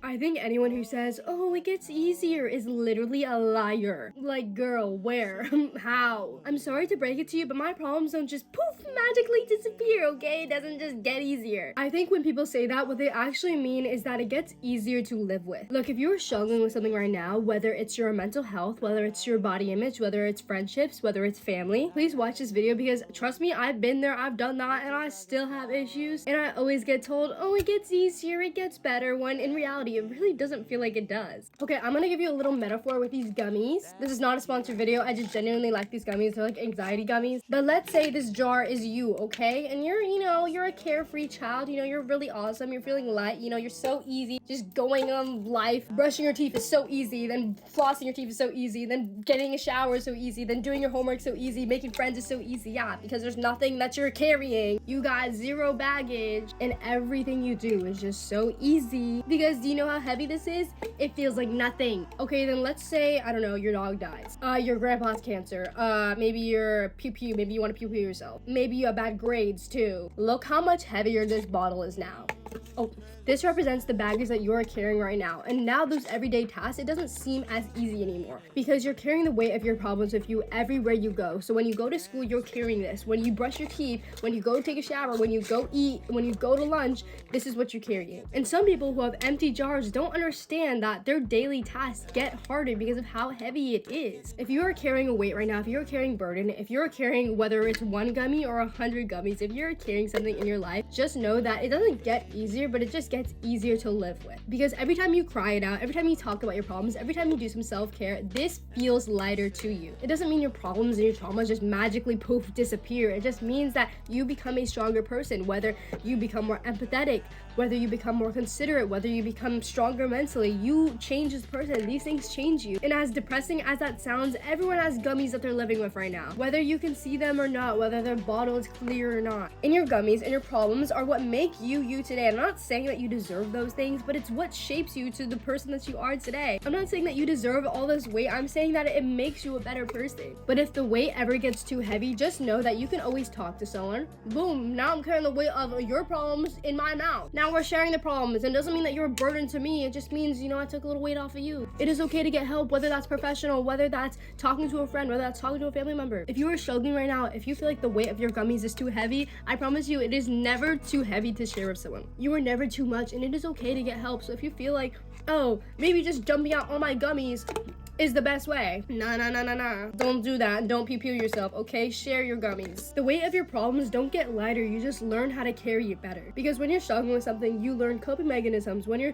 I think anyone who says, oh, it gets easier is literally a liar. Like, girl, where? How? I'm sorry to break it to you, but my problems don't just poof magically disappear, okay? It doesn't just get easier. I think when people say that, what they actually mean is that it gets easier to live with. Look, if you're struggling with something right now, whether it's your mental health, whether it's your body image, whether it's friendships, whether it's family, please watch this video because trust me, I've been there, I've done that, and I still have issues. And I always get told, oh, it gets easier, it gets better, when in reality, it really doesn't feel like it does. Okay, I'm gonna give you a little metaphor with these gummies. This is not a sponsored video, I just genuinely like these gummies. They're like anxiety gummies. But let's say this jar is you, okay? And you're a carefree child, you're really awesome, you're feeling light, you're so easy, just going on life. Brushing your teeth is so easy, then flossing your teeth is so easy, then getting a shower is so easy, then doing your homework so easy, making friends is so easy, yeah, because there's nothing that you're carrying. You got zero baggage, and everything you do is just so easy. Because do you know how heavy this is? It feels like nothing. Okay, then let's say, I don't know, your dog dies. Your grandpa has cancer. Maybe you're pew-pew, maybe you want to pew-pew yourself. Maybe you have bad grades too. Look how much heavier this bottle is now. Oh, this represents the baggage that you're carrying right now. And now those everyday tasks, it doesn't seem as easy anymore because you're carrying the weight of your problems with you everywhere you go. So when you go to school, you're carrying this. When you brush your teeth, when you go take a shower, when you go eat, when you go to lunch, this is what you're carrying. And some people who have empty jars don't understand that their daily tasks get harder because of how heavy it is. If you are carrying a weight right now, if you're carrying burden, if you're carrying whether it's 1 gummy or 100 gummies, if you're carrying something in your life, just know that it doesn't get easier, but it just gets easier to live with. Because every time you cry it out, every time you talk about your problems, every time you do some self-care, this feels lighter to you. It doesn't mean your problems and your traumas just magically poof disappear. It just means that you become a stronger person, whether you become more empathetic, whether you become more considerate, whether you become stronger mentally. You change as a person. These things change you. And as depressing as that sounds, everyone has gummies that they're living with right now. Whether you can see them or not, whether their bottle is clear or not. And your gummies and your problems are what make you you today. I'm not saying that you deserve those things, but it's what shapes you to the person that you are today. I'm not saying that you deserve all this weight. I'm saying that it makes you a better person. But if the weight ever gets too heavy, just know that you can always talk to someone. Boom, now I'm carrying the weight of your problems in my mouth. Now we're sharing the problems, and it doesn't mean that you're a burden to me. It just means, I took a little weight off of you. It is okay to get help, whether that's professional, whether that's talking to a friend, whether that's talking to a family member. If you are struggling right now, if you feel like the weight of your gummies is too heavy, I promise you, it is never too heavy to share with someone. You are never too much, and it is okay to get help. So if you feel like, oh, maybe just dumping out all my gummies is the best way. Nah. Don't do that. Don't pew-pew yourself, okay? Share your gummies. The weight of your problems don't get lighter. You just learn how to carry it better. Because when you're struggling with something, you learn coping mechanisms. When you're